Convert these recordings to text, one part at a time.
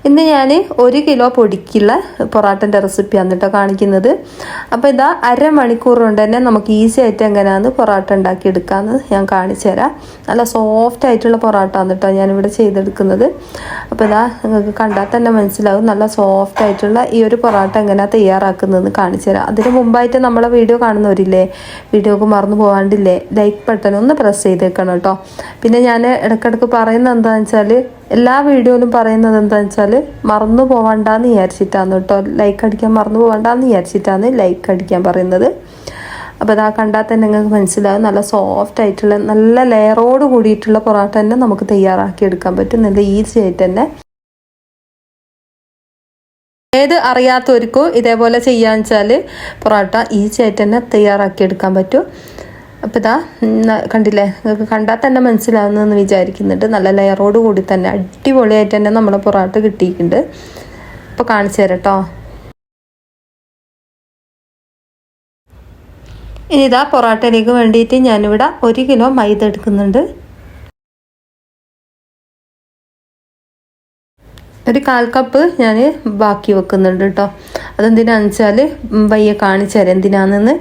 ഇന്ന് ഞാൻ 1 കിലോ പൊടിക്കുള്ള പൊറാട്ടൻ്റെ റെസിപ്പിയാണ് കേട്ടോ കാണിക്കുന്നത്. അപ്പോൾ ഇതാ അരമണിക്കൂർ കൊണ്ട് തന്നെ നമുക്ക് ഈസി ആയിട്ട് എങ്ങനെയാണ് പൊറാട്ട ഉണ്ടാക്കിയെടുക്കാമെന്ന് ഞാൻ കാണിച്ചു തരാം. നല്ല സോഫ്റ്റ് ആയിട്ടുള്ള പൊറാട്ടയാണ് കേട്ടോ ഞാനിവിടെ ചെയ്തെടുക്കുന്നത്. അപ്പോൾ ഇതാ നിങ്ങൾക്ക് കണ്ടാൽ തന്നെ മനസ്സിലാവും നല്ല സോഫ്റ്റ് ആയിട്ടുള്ള ഈ ഒരു പൊറാട്ട എങ്ങനെയാണ് തയ്യാറാക്കുന്നതെന്ന് കാണിച്ചു തരാം. അതിന് മുമ്പായിട്ട് നമ്മളെ വീഡിയോ കാണുന്നവരില്ലേ, വീഡിയോക്ക് മറന്നു പോകാണ്ടില്ലേ, ലൈക്ക് ബട്ടൺ ഒന്ന് പ്രസ് ചെയ്തേക്കണം കേട്ടോ. പിന്നെ ഞാൻ ഇടയ്ക്കിടയ്ക്ക് പറയുന്നത് എന്താണെന്ന് വെച്ചാൽ, എല്ലാ വീഡിയോയിലും പറയുന്നത് എന്താണെന്ന് വെച്ചാൽ മറന്നു പോകണ്ടെന്ന് വിചാരിച്ചിട്ടാണ് കേട്ടോ, ലൈക്ക് അടിക്കാൻ മറന്നു പോകണ്ടെന്ന് വിചാരിച്ചിട്ടാണ് ലൈക്ക് അടിക്കാൻ പറയുന്നത്. അപ്പോൾ അതാ കണ്ടാൽ തന്നെ നിങ്ങൾക്ക് മനസ്സിലാവും നല്ല സോഫ്റ്റ് ആയിട്ടുള്ള നല്ല ലെയറോട് കൂടിയിട്ടുള്ള പൊറോട്ട തന്നെ നമുക്ക് തയ്യാറാക്കി എടുക്കാൻ പറ്റും, നല്ല ഈസി ആയിട്ട് തന്നെ. ഏത് അറിയാത്തവർക്കും ഇതേപോലെ ചെയ്യാന്ന് വെച്ചാൽ പൊറോട്ട ഈസി ആയിട്ട് തന്നെ തയ്യാറാക്കി എടുക്കാൻ പറ്റും. അപ്പോൾ ഇതാ കണ്ടില്ലേ, നിങ്ങൾക്ക് കണ്ടാൽ തന്നെ മനസ്സിലാവുന്നതെന്ന് വിചാരിക്കുന്നുണ്ട്. നല്ല ലെയറോട് കൂടി തന്നെ അടിപൊളിയായിട്ട് തന്നെ നമ്മളെ പൊറോട്ട കിട്ടിയിട്ടുണ്ട്. അപ്പോൾ കാണിച്ചു തരാം കേട്ടോ. ഇനി ഇതാ പൊറോട്ടയിലേക്ക് വേണ്ടിയിട്ട് ഞാനിവിടെ 1 കിലോ മൈദ എടുക്കുന്നുണ്ട്. ഒരു 1/4 കപ്പ് ഞാൻ ബാക്കി വെക്കുന്നുണ്ട് കേട്ടോ. അതെന്തിനാണെന്ന് വെച്ചാൽ വയ്യ കാണിച്ചു തരാം എന്തിനാണെന്ന്.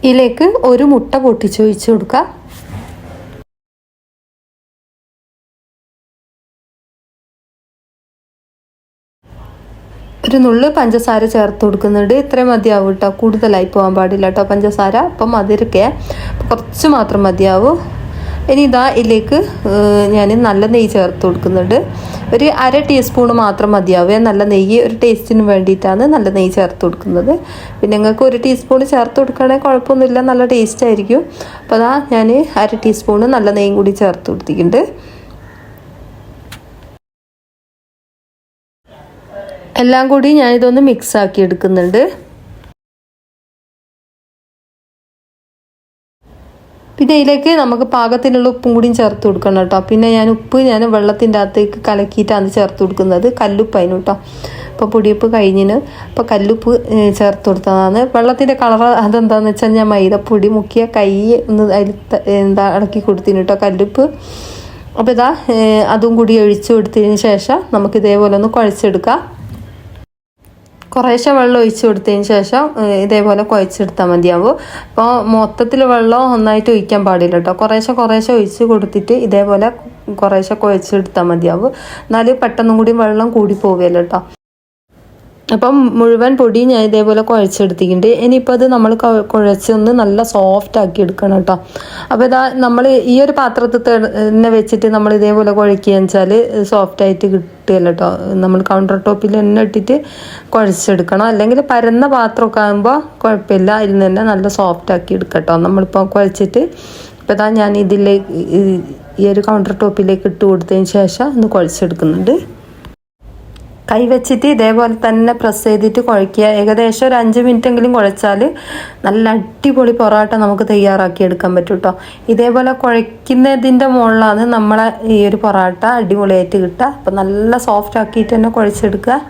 ഇതിലേക്ക് 1 മുട്ട പൊട്ടിച്ച് ഒഴിച്ച് കൊടുക്കുക. ഒരു നുള്ള് പഞ്ചസാര ചേർത്ത് കൊടുക്കുന്നുണ്ട്. ഇത്രയും മതിയാവും കേട്ടോ, കൂടുതലായി പോകാൻ പാടില്ല കേട്ടോ പഞ്ചസാര. അപ്പം മധുരമൊക്കെ കുറച്ച് മാത്രം മതിയാവും. ഇനി ഇതാ ഇതിലേക്ക് ഞാൻ നല്ല നെയ്യ് ചേർത്ത് കൊടുക്കുന്നുണ്ട്. ഒരു 1/2 ടീസ്പൂൺ മാത്രം മതിയാവേ. നല്ല നെയ്യ് ഒരു ടേസ്റ്റിന് വേണ്ടിയിട്ടാണ് നല്ല നെയ്യ് ചേർത്ത് കൊടുക്കുന്നത്. പിന്നെ നിങ്ങൾക്ക് 1 ടീസ്പൂൺ ചേർത്ത് കൊടുക്കുകയാണെങ്കിൽ കുഴപ്പമൊന്നുമില്ല, നല്ല ടേസ്റ്റ് ആയിരിക്കും. അപ്പോൾ അതാ ഞാൻ 1/2 ടീസ്പൂൺ നല്ല നെയ്യും കൂടി ചേർത്ത് കൊടുത്തിട്ടുണ്ട്. എല്ലാം കൂടി ഞാനിതൊന്ന് മിക്സ് ആക്കി എടുക്കുന്നുണ്ട്. പിന്നെ ഇതിലേക്ക് നമുക്ക് പാകത്തിനുള്ള ഉപ്പും കൂടിയും ചേർത്ത് കൊടുക്കണം കേട്ടോ. പിന്നെ ഉപ്പ് ഞാൻ വെള്ളത്തിൻ്റെ അകത്തേക്ക് കലക്കിയിട്ടാണ് ചേർത്ത് കൊടുക്കുന്നത്, കല്ലുപ്പായിരുന്നു കേട്ടോ. അപ്പോൾ പൊടിയുപ്പ് കഴിഞ്ഞിന് അപ്പോൾ കല്ലുപ്പ് ചേർത്ത് കൊടുത്തതാണ്. വെള്ളത്തിൻ്റെ കളർ അതെന്താണെന്ന് വെച്ചാൽ ഞാൻ മൈദപ്പൊടി മുക്കിയ കൈ ഒന്ന് അതിൽ ഇളക്കി കൊടുത്തിന് കേട്ടോ, കല്ലുപ്പ്. അപ്പോൾ ഇതാ അതും കൂടി ഒഴിച്ചു കൊടുത്തതിന് ശേഷം നമുക്ക് ഇതേപോലെ ഒന്ന് കുഴച്ചെടുക്കാം. കുറേശ്ശെ വെള്ളം ഒഴിച്ച് കൊടുത്തതിന് ശേഷം ഇതേപോലെ കുഴച്ചെടുത്താൽ മതിയാവും. അപ്പോൾ മൊത്തത്തിൽ വെള്ളം ഒന്നായിട്ട് ഒഴിക്കാൻ പാടില്ല കേട്ടോ, കുറേശ്ശെ ഒഴിച്ച് കൊടുത്തിട്ട് ഇതേപോലെ കുറേശ്ശെ കുഴച്ചെടുത്താൽ മതിയാവും. എന്നാൽ പെട്ടെന്നും കൂടി വെള്ളം കൂടി പോവുകയല്ലോ കേട്ടോ. അപ്പം മുഴുവൻ പൊടി ഞാൻ ഇതേപോലെ കുഴച്ചെടുത്തിട്ടുണ്ട്. ഇനിയിപ്പോൾ അത് നമ്മൾ കുഴച്ചൊന്ന് നല്ല സോഫ്റ്റ് ആക്കി എടുക്കണം കേട്ടോ. അപ്പോൾ ഇതാ നമ്മൾ ഈ ഒരു പാത്രത്തിൽ തന്നെ വെച്ചിട്ട് നമ്മൾ ഇതേപോലെ കുഴക്കുകയെന്ന് വെച്ചാൽ സോഫ്റ്റായിട്ട് കിട്ടുകയല്ലോ കേട്ടോ. നമ്മൾ കൗണ്ടർ ടോപ്പിൽ തന്നെ ഇട്ടിട്ട് കുഴച്ചെടുക്കണം. അല്ലെങ്കിൽ പരന്ന പാത്രമൊക്കെ ആകുമ്പോൾ കുഴപ്പമില്ല, അതിൽ നിന്ന് തന്നെ നല്ല സോഫ്റ്റ് ആക്കി എടുക്കട്ടോ. നമ്മളിപ്പോൾ കുഴച്ചിട്ട് ഇപ്പോൾ ഇതാ ഞാൻ ഇതിലേക്ക് ഈ ഒരു കൗണ്ടർ ടോപ്പിലേക്ക് ഇട്ട് കൊടുത്തതിന് ശേഷം ഒന്ന് കുഴച്ചെടുക്കുന്നുണ്ട്. കൈ വെച്ചിട്ട് ഇതേപോലെ തന്നെ പ്രസ് ചെയ്തിട്ട് കുഴയ്ക്കുക. ഏകദേശം ഒരു 5 മിനിറ്റെങ്കിലും കുഴച്ചാൽ നല്ല അടിപൊളി പൊറോട്ട നമുക്ക് തയ്യാറാക്കി എടുക്കാൻ പറ്റും കേട്ടോ. ഇതേപോലെ കുഴയ്ക്കുന്നതിൻ്റെ മുകളിലാണ് നമ്മളെ ഈ ഒരു പൊറോട്ട അടിപൊളിയായിട്ട് കിട്ടുക. അപ്പം നല്ല സോഫ്റ്റ് ആക്കിയിട്ട് തന്നെ കുഴച്ചെടുക്കുക.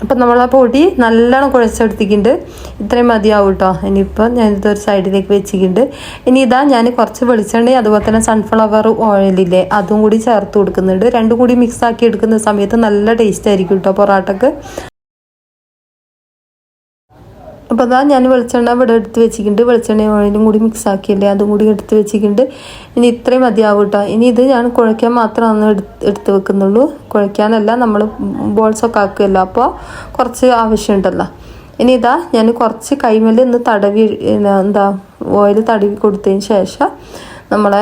അപ്പം നമ്മളെ പൊടി നല്ലോണം കുഴച്ചെടുത്തിട്ടുണ്ട്. ഇത്രയും മതിയാവും കേട്ടോ. ഇനിയിപ്പോൾ ഞാനിതൊരു സൈഡിലേക്ക് വെച്ചിട്ടുണ്ട്. ഇനി ഇതാ ഞാൻ കുറച്ച് വെളിച്ചെണ്ണയും അതുപോലെ തന്നെ സൺഫ്ലവർ ഓയിലില്ലേ അതും കൂടി ചേർത്ത് കൊടുക്കുന്നുണ്ട്. രണ്ടും കൂടി മിക്സ് ആക്കി എടുക്കുന്ന സമയത്ത് നല്ല ടേസ്റ്റ് ആയിരിക്കും കേട്ടോ പൊറോട്ടക്ക്. അപ്പോൾ അതാ ഞാൻ വെളിച്ചെണ്ണ ഇവിടെ എടുത്ത് വെച്ചിട്ടുണ്ട്. വെളിച്ചെണ്ണയും ഓയിലും കൂടി മിക്സ് ആക്കിയല്ലേ അതും കൂടി എടുത്ത് വെച്ചിട്ടുണ്ട്. ഇനി ഇത്രയും മതിയാവും കേട്ടോ. ഇനി ഇത് ഞാൻ കുഴയ്ക്കാൻ മാത്രമാണ് എടുത്ത് വെക്കുന്നുള്ളൂ, കുഴയ്ക്കാനല്ല. നമ്മൾ ബോൾസൊക്കെ ആക്കുമല്ലോ, അപ്പോൾ കുറച്ച് ആവശ്യമുണ്ടല്ലോ. ഇനി ഇതാ ഞാൻ കുറച്ച് കൈമേൽ ഒന്ന് തടവി ഓയിൽ തടവി കൊടുത്തതിന് ശേഷം നമ്മളെ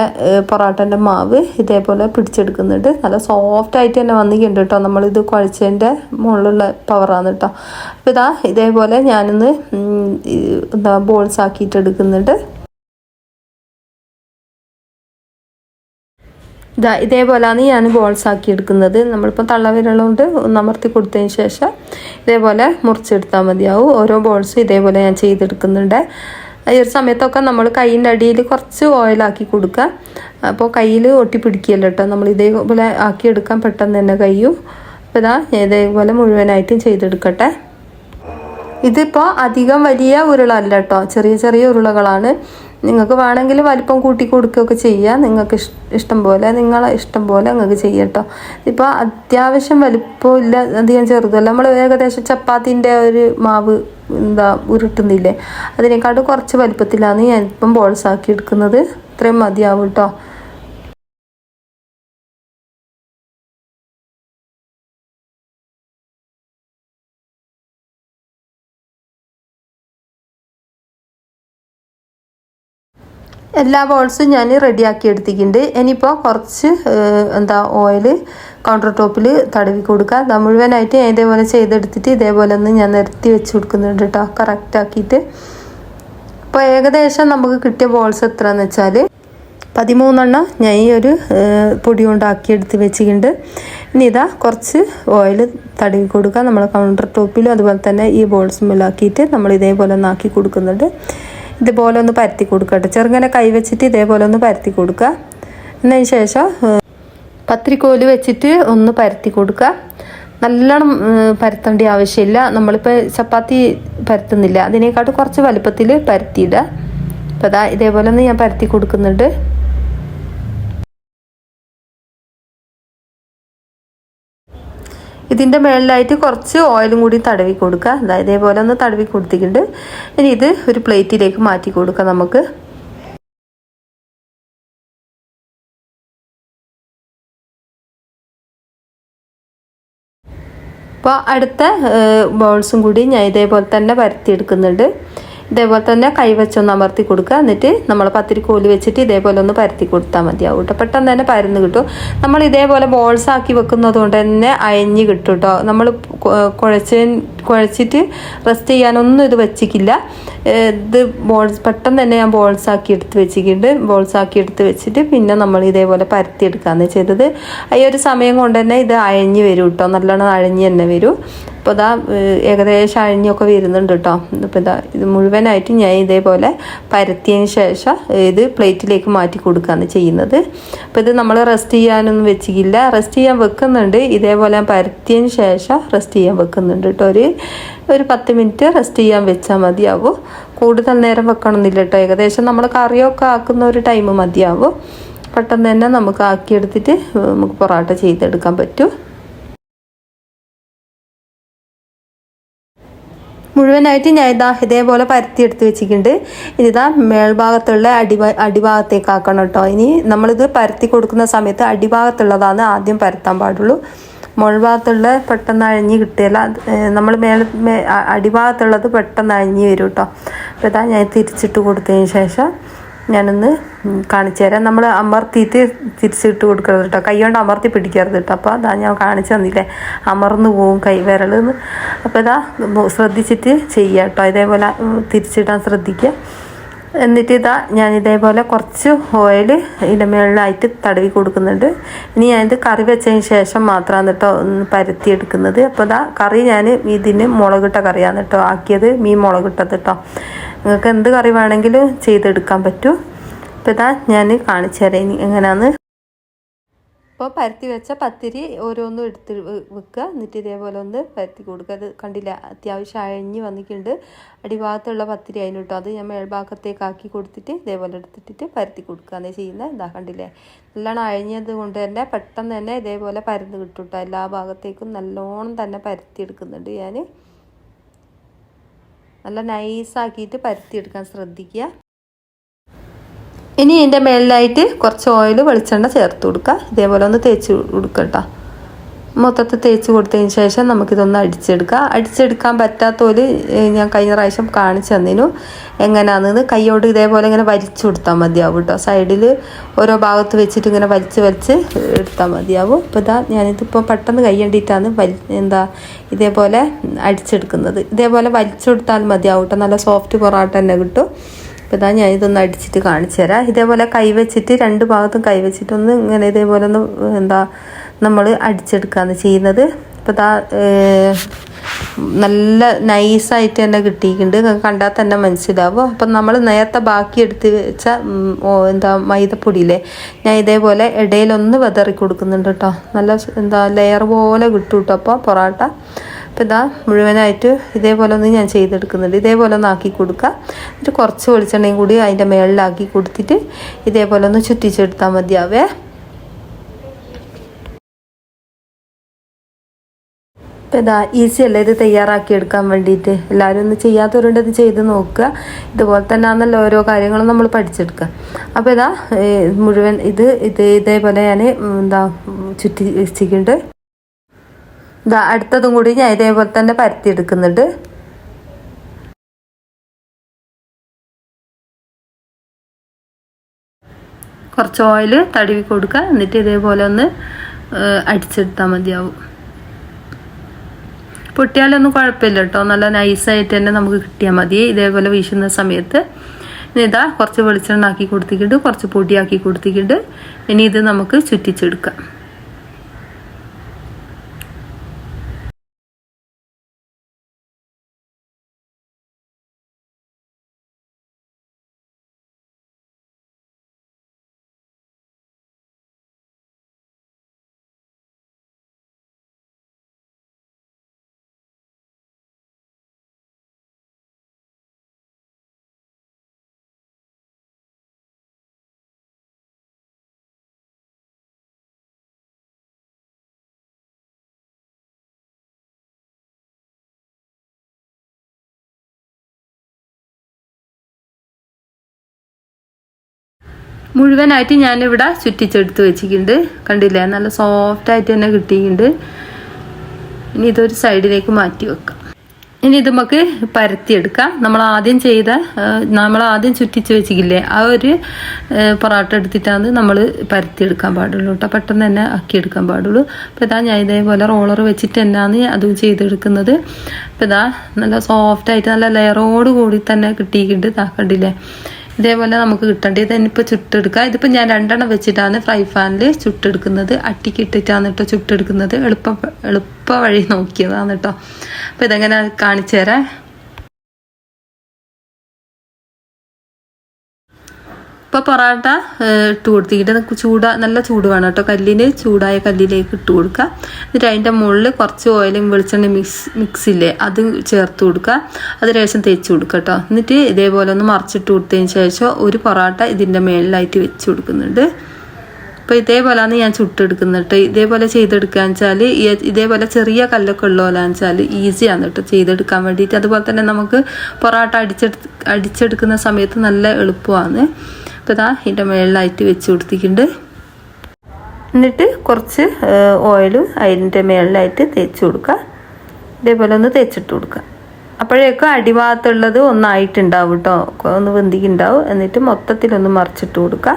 പൊറോട്ടൻ്റെ മാവ് ഇതേപോലെ പിടിച്ചെടുക്കുന്നുണ്ട്. നല്ല സോഫ്റ്റ് ആയിട്ട് തന്നെ വന്നിട്ടുണ്ട് കേട്ടോ. നമ്മളിത് കുഴച്ചതിൻ്റെ മുകളിലുള്ള പവറാണ് കേട്ടോ. അപ്പോൾ ഇതാ ഇതേപോലെ ഞാനൊന്ന് ബോൾസ് ആക്കിയിട്ട് എടുക്കുന്നുണ്ട്. ഇതേപോലെയാണ് ഞാൻ ബോൾസ് ആക്കി എടുക്കുന്നത്. നമ്മളിപ്പോൾ തള്ളവിരൽ കൊണ്ട് ഒന്ന് അമർത്തി കൊടുത്തതിന് ശേഷം ഇതേപോലെ മുറിച്ചെടുത്താൽ മതിയാവും. ഓരോ ബോൾസും ഇതേപോലെ ഞാൻ ചെയ്തെടുക്കുന്നുണ്ട്. ഈ ഒരു സമയത്തൊക്കെ നമ്മൾ കൈയിൻ്റെ അടിയിൽ കുറച്ച് ഓയിലാക്കി കൊടുക്കുക. അപ്പോൾ കയ്യിൽ ഒട്ടിപ്പിടിക്കുകയല്ലോ കേട്ടോ. നമ്മൾ ഇതേപോലെ ആക്കിയെടുക്കാൻ പെട്ടെന്ന് തന്നെ കഴിയും. അപ്പോൾ ഇതാ ഇതേപോലെ മുഴുവനായിട്ടും ചെയ്തെടുക്കട്ടെ. ഇതിപ്പോൾ അധികം വലിയ ഉരുളല്ല കേട്ടോ, ചെറിയ ചെറിയ ഉരുളകളാണ്. നിങ്ങൾക്ക് വേണമെങ്കിൽ വലിപ്പം കൂട്ടി കൊടുക്കുകയൊക്കെ ചെയ്യാം. നിങ്ങൾക്ക് ഇഷ്ടം പോലെ നിങ്ങളെ ഇഷ്ടം പോലെ നിങ്ങൾക്ക് ചെയ്യാം കേട്ടോ. ഇപ്പോൾ അത്യാവശ്യം വലിപ്പം ഇല്ല, അധികം ചെറുതല്ല. നമ്മൾ ഏകദേശം ചപ്പാത്തിൻ്റെ ഒരു മാവ് ഉരുട്ടുന്നില്ലേ, അതിനേക്കാട്ടും കുറച്ച് വലിപ്പത്തിലാണ് ഞാൻ ഇപ്പം ബോൾസ് ആക്കി എടുക്കുന്നത്. ഇത്രയും മതിയാവും കേട്ടോ. എല്ലാ ബോൾസും ഞാൻ റെഡിയാക്കി എടുത്തിട്ടുണ്ട്. ഇനിയിപ്പോൾ കുറച്ച് ഓയിൽ കൗണ്ടർ ടോപ്പിൽ തടവി കൊടുക്കുക. മുഴുവനായിട്ട് ഞാൻ ഇതേപോലെ ചെയ്തെടുത്തിട്ട് ഇതേപോലെ ഒന്ന് ഞാൻ നിരത്തി വെച്ച് കൊടുക്കുന്നുണ്ട് കേട്ടോ, കറക്റ്റാക്കിയിട്ട്. അപ്പോൾ ഏകദേശം നമുക്ക് കിട്ടിയ ബോൾസ് എത്രയെന്ന് വെച്ചാൽ 13 ഞാൻ ഈ ഒരു പൊടി കൊണ്ടാക്കി എടുത്ത് വെച്ചിട്ടുണ്ട്. ഇനി ഇതാ കുറച്ച് ഓയിൽ തടവി കൊടുക്കുക നമ്മൾ കൗണ്ടർ ടോപ്പിലും, അതുപോലെ തന്നെ ഈ ബോൾസുമിലാക്കിയിട്ട് നമ്മൾ ഇതേപോലെ ഒന്ന് ആക്കി കൊടുക്കുന്നുണ്ട്. ഇതുപോലെ ഒന്ന് പരത്തി കൊടുക്കട്ടെ, ചെറുങ്ങനെ കൈ വെച്ചിട്ട് ഇതേപോലെ ഒന്ന് പരത്തി കൊടുക്കുക. എന്നതിന് ശേഷം പത്തിരിക്കോല് വെച്ചിട്ട് ഒന്ന് പരത്തി കൊടുക്കുക. നല്ലോണം പരത്തേണ്ട ആവശ്യമില്ല, നമ്മളിപ്പോൾ ചപ്പാത്തി പരത്തുന്നില്ല, അതിനേക്കാട്ട് കുറച്ച് വലുപ്പത്തിൽ പരത്തിയിടുക. അപ്പോൾ അതാ ഇതേപോലെ ഒന്ന് ഞാൻ പരത്തി കൊടുക്കുന്നുണ്ട്. ഇതിൻ്റെ മുകളിലായിട്ട് കുറച്ച് ഓയിലും കൂടി തടവി കൊടുക്കുക. അതായത് ഇതേപോലെ ഒന്ന് തടവി കൊടുത്തിട്ടുണ്ട്. ഇനി ഇത് ഒരു പ്ലേറ്റിലേക്ക് മാറ്റി കൊടുക്കുക നമുക്ക്. അപ്പോൾ അടുത്ത ബോൾസും കൂടി ഞാൻ ഇതേപോലെ തന്നെ പരത്തിയെടുക്കുന്നുണ്ട്. ഇതേപോലെ തന്നെ കൈവച്ചൊന്ന് അമർത്തി കൊടുക്കുക. എന്നിട്ട് നമ്മൾ പത്തിരിക്കോല് വെച്ചിട്ട് ഇതേപോലെ ഒന്ന് പരത്തി കൊടുത്താൽ മതിയാവും കേട്ടോ. പെട്ടെന്ന് തന്നെ പരന്ന് കിട്ടും. നമ്മൾ ഇതേപോലെ ബോൾസ് ആക്കി വെക്കുന്നത് കൊണ്ട് തന്നെ അയഞ്ഞ് കിട്ടും കേട്ടോ. നമ്മൾ കുഴച്ചിട്ട് റെസ്റ്റ് ചെയ്യാനൊന്നും ഇത് വെച്ചിട്ടില്ല. ഇത് ബോൾസ് പെട്ടെന്ന് തന്നെ ഞാൻ ബോൾസ് ആക്കി എടുത്ത് വെച്ചിട്ടുണ്ട്. ബോൾസ് ആക്കി എടുത്ത് വെച്ചിട്ട് പിന്നെ നമ്മൾ ഇതേപോലെ പരത്തി എടുക്കുകയാണ് ചെയ്തത്. ഈ ഒരു സമയം കൊണ്ട് തന്നെ ഇത് അയഞ്ഞ് വരും കേട്ടോ, നല്ലോണം അയഞ്ഞ് തന്നെ വരും. അപ്പോൾ ഇതാ ഏകദേശം അഴിഞ്ഞൊക്കെ വരുന്നുണ്ട് കേട്ടോ. ഇപ്പോൾ ഇതാ ഇത് മുഴുവനായിട്ട് ഞാൻ ഇതേപോലെ പരത്തിയതിന് ശേഷം ഇത് പ്ലേറ്റിലേക്ക് മാറ്റി കൊടുക്കുകയാണ് ചെയ്യുന്നത്. അപ്പോൾ ഇത് നമ്മൾ റെസ്റ്റ് ചെയ്യാനൊന്നും വെച്ചിട്ടില്ല, റെസ്റ്റ് ചെയ്യാൻ വെക്കുന്നുണ്ട്. ഇതേപോലെ പരത്തിയതിന് ശേഷം റെസ്റ്റ് ചെയ്യാൻ വെക്കുന്നുണ്ട് കേട്ടോ. ഒരു 10 മിനിറ്റ് റെസ്റ്റ് ചെയ്യാൻ വെച്ചാൽ മതിയാവും. കൂടുതൽ നേരം വെക്കണമെന്നില്ല കേട്ടോ. ഏകദേശം നമ്മൾ കറിയൊക്കെ ആക്കുന്ന ഒരു ടൈം മതിയാവും. പെട്ടെന്ന് തന്നെ നമുക്ക് ആക്കിയെടുത്തിട്ട് നമുക്ക് പൊറോട്ട ചെയ്തെടുക്കാൻ പറ്റും. മുഴുവനായിട്ട് ഞാൻ ഇതേപോലെ പരത്തി എടുത്ത് വെച്ചിട്ടുണ്ട്. ഇനിതാ മേൽഭാഗത്തുള്ള അടിഭാഗത്തേക്ക് ആക്കണം കേട്ടോ. ഇനി നമ്മളിത് പരത്തി കൊടുക്കുന്ന സമയത്ത് അടിഭാഗത്തുള്ളതാണ് ആദ്യം പരത്താൻ പാടുള്ളൂ. മുകൾഭാഗത്തുള്ള പെട്ടെന്ന് അഴിഞ്ഞ് കിട്ടിയില്ല. നമ്മൾ അടിഭാഗത്തുള്ളത് പെട്ടെന്ന് അഴിഞ്ഞ് വരും കേട്ടോ. അപ്പോൾ ഇതാ ഞാൻ തിരിച്ചിട്ട് കൊടുത്തതിന് ശേഷം ഞാനൊന്ന് കാണിച്ചു തരാം. നമ്മൾ അമർത്തിയിട്ട് തിരിച്ചിട്ട് കൊടുക്കരുത് കേട്ടോ, കൈ കൊണ്ട് അമർത്തി പിടിക്കരുത് കേട്ടോ. അപ്പോൾ അതാ ഞാൻ കാണിച്ചു തന്നില്ലേ, അമർന്നു പോവും കൈ വിരലെന്ന്. അപ്പോൾ ഇതാ ശ്രദ്ധിച്ചിട്ട് ചെയ്യുക കേട്ടോ. ഇതേപോലെ തിരിച്ചിടാൻ ശ്രദ്ധിക്കുക. എന്നിട്ട് ഇതാ ഞാൻ ഇതേപോലെ കുറച്ച് ഓയിൽ ഇതിൻ്റെ മുകളിലായിട്ട് തടവി കൊടുക്കുന്നുണ്ട്. ഇനി ഞാനിത് കറി വെച്ചതിന് ശേഷം മാത്രമാണ് കേട്ടോ ഒന്ന് പരത്തിയെടുക്കുന്നത്. അപ്പോൾ ഇതാ കറി ഞാൻ ഇതിന് മുളകിട്ട കറിയാണ് കേട്ടോ ആക്കിയത്, മീൻ മുളകിട്ടത് കേട്ടോ. നിങ്ങൾക്ക് എന്ത് കറി വേണമെങ്കിലും ചെയ്തെടുക്കാൻ പറ്റും. അപ്പോൾ ഇതാ ഞാൻ കാണിച്ചു തരാം ഇനി എങ്ങനെയാന്ന്. അപ്പോൾ പരത്തി വെച്ച പത്തിരി ഓരോന്നും എടുത്ത് വെക്കുക. എന്നിട്ട് ഇതേപോലെ ഒന്ന് പരത്തി കൊടുക്കുക. അത് കണ്ടില്ല, അത്യാവശ്യം അഴിഞ്ഞ് വന്നിട്ടുണ്ട്. അടിഭാഗത്തുള്ള പത്തിരി അതിന് കേട്ടോ. അത് ഞാൻ മേൽഭാഗത്തേക്ക് ആക്കി കൊടുത്തിട്ട് ഇതേപോലെ എടുത്തിട്ട് പരത്തി കൊടുക്കുകയാണ് ചെയ്യുന്നത്. ഇതാ കണ്ടില്ലേ, നല്ലോണം അഴിഞ്ഞത് കൊണ്ട് തന്നെ പെട്ടെന്ന് തന്നെ ഇതേപോലെ പരന്ന് കിട്ടും കേട്ടോ. എല്ലാ ഭാഗത്തേക്കും നല്ലോണം തന്നെ പരത്തി എടുക്കുന്നുണ്ട് ഞാൻ. നല്ല നൈസാക്കിയിട്ട് പരത്തിയെടുക്കാൻ ശ്രദ്ധിക്കുക. ഇനി ഇതിൻ്റെ മേളിലായിട്ട് കുറച്ച് ഓയിൽ വെളിച്ചെണ്ണ ചേർത്ത് കൊടുക്കുക. ഇതേപോലെ ഒന്ന് തേച്ച് കൊടുക്കുക കേട്ടോ. മൊത്തത്തിൽ തേച്ച് കൊടുത്തതിന് ശേഷം നമുക്കിതൊന്ന് അടിച്ചെടുക്കാൻ പറ്റാത്തവര് ഞാൻ കഴിഞ്ഞ പ്രാവശ്യം കാണിച്ചു തന്നിനു എങ്ങനെയാണെന്ന്. കൈയോട് ഇതേപോലെ ഇങ്ങനെ വലിച്ചു കൊടുത്താൽ മതിയാവും കേട്ടോ. സൈഡിൽ ഓരോ ഭാഗത്ത് വെച്ചിട്ട് ഇങ്ങനെ വലിച്ച് എടുത്താൽ മതിയാവും. അപ്പോൾ ഇതാ ഞാനിതിപ്പോൾ പെട്ടെന്ന് കൈയണ്ടിയിട്ടാണ് ഇതേപോലെ അടിച്ചെടുക്കുന്നത്. ഇതേപോലെ വലിച്ചെടുത്താൽ മതിയാവും കേട്ടോ. നല്ല സോഫ്റ്റ് പൊറോട്ട തന്നെ കിട്ടും. അപ്പോൾ ഇതാ ഞാനിതൊന്ന് അടിച്ചിട്ട് കാണിച്ചു തരാം. ഇതേപോലെ കൈവച്ചിട്ട് രണ്ട് ഭാഗത്തും കൈവച്ചിട്ടൊന്ന് ഇങ്ങനെ ഇതേപോലെ ഒന്ന് നമ്മൾ അടിച്ചെടുക്കുകയാണ് ചെയ്യുന്നത്. അപ്പോൾ ഇതാ നല്ല നൈസായിട്ട് തന്നെ കിട്ടിയിട്ടുണ്ട്, കണ്ടാൽ തന്നെ മനസ്സിലാവും. അപ്പം നമ്മൾ നേരത്തെ ബാക്കി എടുത്ത് വെച്ച മൈദപ്പൊടിയില്ലേ, ഞാൻ ഇതേപോലെ ഇടയിലൊന്ന് വെതറി കൊടുക്കുന്നുണ്ട് കേട്ടോ. നല്ല ലെയർ പോലെ കിട്ടും കേട്ടോ. അപ്പോൾ പൊറോട്ട അപ്പോൾ ഇതാ മുഴുവനായിട്ട് ഇതേപോലെ ഒന്ന് ഞാൻ ചെയ്തെടുക്കുന്നുണ്ട്. ഇതേപോലെ ഒന്ന് ആക്കി കൊടുക്കുക. എന്നിട്ട് കുറച്ച് വെളിച്ചെണ്ണയും കൂടി അതിൻ്റെ മുകളിലാക്കി കൊടുത്തിട്ട് ഇതേപോലെ ഒന്ന് ചുറ്റിച്ചെടുത്താൽ മതിയാവേ. അപ്പോൾ ഇതാ ഈസി അല്ലേ ഇത് തയ്യാറാക്കി എടുക്കാൻ വേണ്ടിയിട്ട്. എല്ലാവരും ഒന്ന് ചെയ്യാത്തവരുണ്ട് ഇത് ചെയ്ത് നോക്കുക. ഇതുപോലെ തന്നെ ആണല്ലോ ഓരോ കാര്യങ്ങളും നമ്മൾ പഠിച്ചെടുക്കുക. അപ്പോൾ ഇതാ മുഴുവൻ ഇതേപോലെ ഞാൻ ചുറ്റി വെച്ചിട്ടുണ്ട്. ഇതാ അടുത്തതും കൂടി ഞാൻ ഇതേപോലെ തന്നെ പരത്തിയെടുക്കുന്നുണ്ട്. കുറച്ച് ഓയിൽ തടവി കൊടുക്കുക. എന്നിട്ട് ഇതേപോലെ ഒന്ന് അടിച്ചെടുത്താൽ മതിയാവും. പൊട്ടിയാലൊന്നും കുഴപ്പമില്ല കേട്ടോ, നല്ല നൈസായിട്ട് തന്നെ നമുക്ക് കിട്ടിയാൽ മതി. ഇതേപോലെ വീശുന്ന സമയത്ത് ഇനി ഇതാ കുറച്ച് വെളിച്ചെണ്ണ ആക്കി കൊടുത്തിട്ടുണ്ട്, കുറച്ച് പൊടിയാക്കി കൊടുത്തിട്ടുണ്ട്. ഇനി ഇത് നമുക്ക് ചുറ്റിച്ചെടുക്കാം. മുഴുവനായിട്ട് ഞാനിവിടെ ചുറ്റിച്ചെടുത്ത് വെച്ചിട്ടുണ്ട്. കണ്ടില്ലേ, നല്ല സോഫ്റ്റായിട്ട് തന്നെ കിട്ടിയിട്ടുണ്ട്. ഇനി ഇതൊരു സൈഡിലേക്ക് മാറ്റി വെക്കാം. ഇനി ഇത് നമുക്ക് പരത്തിയെടുക്കാം. നമ്മൾ ആദ്യം ചുറ്റിച്ച് വെച്ചില്ലേ, ആ ഒരു പൊറോട്ട എടുത്തിട്ടാണ് നമ്മൾ പരത്തിയെടുക്കാൻ പാടുള്ളൂ കേട്ടോ. പെട്ടെന്ന് തന്നെ ആക്കിയെടുക്കാൻ പാടുള്ളൂ. അപ്പോൾ ഇതാ ഞാൻ ഇതേപോലെ റോളർ വെച്ചിട്ട് തന്നെയാണ് അതും ചെയ്തെടുക്കുന്നത്. അപ്പോൾ ഇതാ നല്ല സോഫ്റ്റായിട്ട് നല്ല ലെയറോട് കൂടി തന്നെ കിട്ടിയിട്ടുണ്ട്. ഇതാ കണ്ടില്ലേ, ഇതേപോലെ നമുക്ക് കിട്ടേണ്ടത്. ഇതിനിപ്പോൾ ചുട്ടെടുക്കുക. ഇതിപ്പോൾ ഞാൻ 2 വെച്ചിട്ടാണ് ഫ്രൈ പാനിൽ ചുട്ടെടുക്കുന്നത്. അട്ടിക്കിട്ടിട്ടാണ് കേട്ടോ ചുട്ടെടുക്കുന്നത്. എളുപ്പ വഴി നോക്കിയതാണ് കേട്ടോ. അപ്പോൾ ഇതെങ്ങനെ കാണിച്ചു തരാം. ഇപ്പോൾ പൊറോട്ട ഇട്ട് കൊടുത്തിട്ട് നല്ല ചൂട് വേണം കേട്ടോ. ചൂടായ കല്ലിലേക്ക് ഇട്ട് കൊടുക്കുക. എന്നിട്ട് അതിൻ്റെ മുകളിൽ കുറച്ച് ഓയിലും വെളിച്ചെണ്ണ മിക്സില്ലേ അത് ചേർത്ത് കൊടുക്കുക. അത് ശേഷം തേച്ച് കൊടുക്കുക കേട്ടോ. എന്നിട്ട് ഇതേപോലെ ഒന്ന് മറിച്ചിട്ട് കൊടുത്തതിന് ശേഷം ഒരു പൊറോട്ട ഇതിൻ്റെ മുകളിലായിട്ട് വെച്ച് കൊടുക്കുന്നുണ്ട്. അപ്പോൾ ഇതേപോലെയാണ് ഞാൻ ചുട്ടെടുക്കുന്നത്. ഇതേപോലെ ചെയ്തെടുക്കുകയെന്ന് വെച്ചാൽ ഇതേപോലെ ചെറിയ കല്ലൊക്കെ ഉള്ളോലാന്ന് വെച്ചാൽ ഈസിയാണ് കേട്ടോ ചെയ്തെടുക്കാൻ വേണ്ടിയിട്ട്. അതുപോലെ തന്നെ നമുക്ക് പൊറോട്ട അടിച്ചെടുക്കുന്ന സമയത്ത് നല്ല എളുപ്പമാണ്. അപ്പോൾ ഇതാ ഇതിൻ്റെ മുകളിലായിട്ട് വെച്ച് കൊടുത്തിട്ടുണ്ട്. എന്നിട്ട് കുറച്ച് ഓയിലും അതിൻ്റെ മുകളിലായിട്ട് തേച്ച് കൊടുക്കുക. ഇതേപോലെ ഒന്ന് തേച്ചിട്ട് കൊടുക്കുക. അപ്പോഴേക്കും അടിഭാഗത്തുള്ളത് ഒന്നായിട്ടുണ്ടാവും കേട്ടോ, ഒന്ന് വെന്തിക്കുണ്ടാവും. എന്നിട്ട് മൊത്തത്തിലൊന്ന് മറിച്ചിട്ട് കൊടുക്കുക.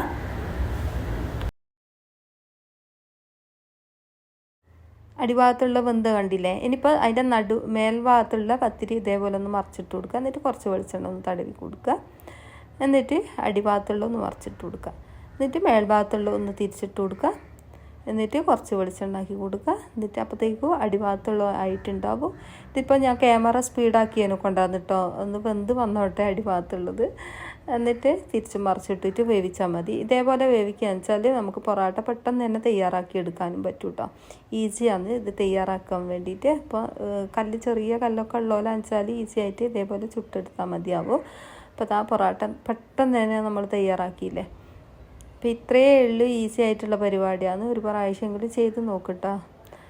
അടിഭാഗത്തുള്ള വെന്ത് കണ്ടില്ലേ. ഇനിയിപ്പോൾ അതിൻ്റെ മേൽഭാഗത്തുള്ള പത്തിരി ഇതേപോലെ ഒന്ന് മറിച്ചിട്ട് കൊടുക്കുക. എന്നിട്ട് കുറച്ച് വെളിച്ചെണ്ണ ഒന്ന് തടവി കൊടുക്കുക. എന്നിട്ട് അടിഭാഗത്തുള്ള ഒന്ന് മറിച്ചിട്ട് കൊടുക്കുക. എന്നിട്ട് മേൽഭാഗത്തുള്ള ഒന്ന് തിരിച്ചിട്ട് കൊടുക്കുക. എന്നിട്ട് കുറച്ച് വെളിച്ചെണ്ണ ആക്കി കൊടുക്കുക. എന്നിട്ട് അപ്പോഴത്തേക്കും അടിഭാഗത്തുള്ള ആയിട്ടുണ്ടാവും. ഇതിപ്പോൾ ഞാൻ ക്യാമറ സ്പീഡാക്കിയതിനെ കൊണ്ടാണ് കേട്ടോ, ഒന്ന് വെന്ത് വന്നോട്ടെ അടിഭാഗത്തുള്ളത്. എന്നിട്ട് തിരിച്ച് മറിച്ചിട്ടിട്ട് വേവിച്ചാൽ മതി. ഇതേപോലെ വേവിക്കുകയെന്ന് വെച്ചാൽ നമുക്ക് പൊറോട്ട പെട്ടെന്ന് തന്നെ തയ്യാറാക്കി എടുക്കാനും പറ്റും കേട്ടോ. ഈസിയാണ് ഇത് തയ്യാറാക്കാൻ വേണ്ടിയിട്ട്. അപ്പോൾ ചെറിയ കല്ലൊക്കെ ഉള്ളോലാന്ന് വെച്ചാൽ ഈസി ആയിട്ട് ഇതേപോലെ ചുട്ടെടുത്താൽ മതിയാവും. അപ്പോൾ ആ പൊറോട്ട പെട്ടെന്ന് തന്നെ നമ്മൾ തയ്യാറാക്കിയില്ലേ. അപ്പോൾ ഇത്രയേ ഉള്ളൂ, ഈസി ആയിട്ടുള്ള പരിപാടിയാണ്. ഒരു പ്രാവശ്യമെങ്കിലും ചെയ്ത് നോക്കട്ടോ.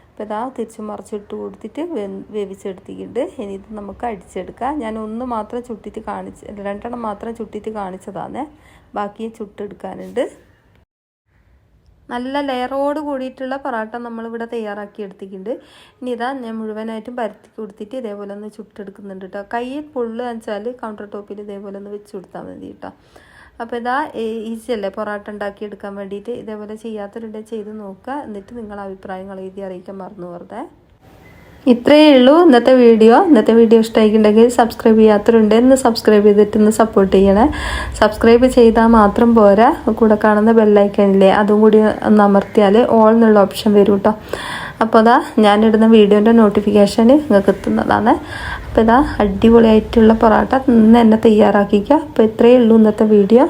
അപ്പോൾ ഇതാ തിരിച്ച് മറിച്ചിട്ട് കൊടുത്തിട്ട് വേവിച്ചെടുത്തിട്ടുണ്ട്. ഇനി ഇത് നമുക്ക് അടിച്ചെടുക്കാം. ഞാൻ 2 മാത്രം ചുട്ടിട്ട് കാണിച്ചതാണ്. ബാക്കി ചുട്ടെടുക്കാനുണ്ട്. നല്ല ലെയറോട് കൂടിയിട്ടുള്ള പൊറോട്ട നമ്മളിവിടെ തയ്യാറാക്കി എടുത്തിട്ടുണ്ട്. ഇനി ഇതാ ഞാൻ മുഴുവനായിട്ടും പരത്തി കൊടുത്തിട്ട് ഇതേപോലെ ഒന്ന് ചുട്ടെടുക്കുന്നുണ്ട് കേട്ടോ. കൈ പൊള്ളുക വെച്ചാൽ കൗണ്ടർ ടോപ്പിൽ ഇതേപോലെ ഒന്ന് വെച്ച് കൊടുത്താൽ മതി കേട്ടോ. അപ്പോൾ ഇതാ ഈസി അല്ലേ പൊറോട്ട ഉണ്ടാക്കിയെടുക്കാൻ വേണ്ടിയിട്ട്. ഇതേപോലെ ചെയ്യാത്തവരുണ്ടെങ്കിൽ ചെയ്ത് നോക്കുക. എന്നിട്ട് നിങ്ങളുടെ അഭിപ്രായങ്ങൾ എഴുതി അറിയിക്കാൻ മറന്നു വെറുതെ. ഇത്രയേ ഉള്ളൂ ഇന്നത്തെ വീഡിയോ. ഇഷ്ടമായിട്ടുണ്ടെങ്കിൽ സബ്സ്ക്രൈബ് ചെയ്യാത്തവരുണ്ടെന്ന് സബ്സ്ക്രൈബ് ചെയ്തിട്ടൊന്ന് സപ്പോർട്ട് ചെയ്യണേ. സബ്സ്ക്രൈബ് ചെയ്താൽ മാത്രം പോരാ, കൂടെ കാണുന്ന ബെല്ലൈക്കണില്ലേ അതും കൂടി ഒന്ന് അമർത്തിയാൽ ഓൾ എന്നുള്ള ഓപ്ഷൻ വരും കേട്ടോ. അപ്പോൾ അതാ ഞാനിടുന്ന വീഡിയോൻ്റെ നോട്ടിഫിക്കേഷൻ നിങ്ങൾക്ക് എത്തുന്നതാണ്. അപ്പോൾ ഇതാ അടിപൊളിയായിട്ടുള്ള പൊറോട്ട ഇന്ന് തന്നെ തയ്യാറാക്കിക്കുക. അപ്പോൾ ഇത്രയേ ഉള്ളൂ ഇന്നത്തെ വീഡിയോ.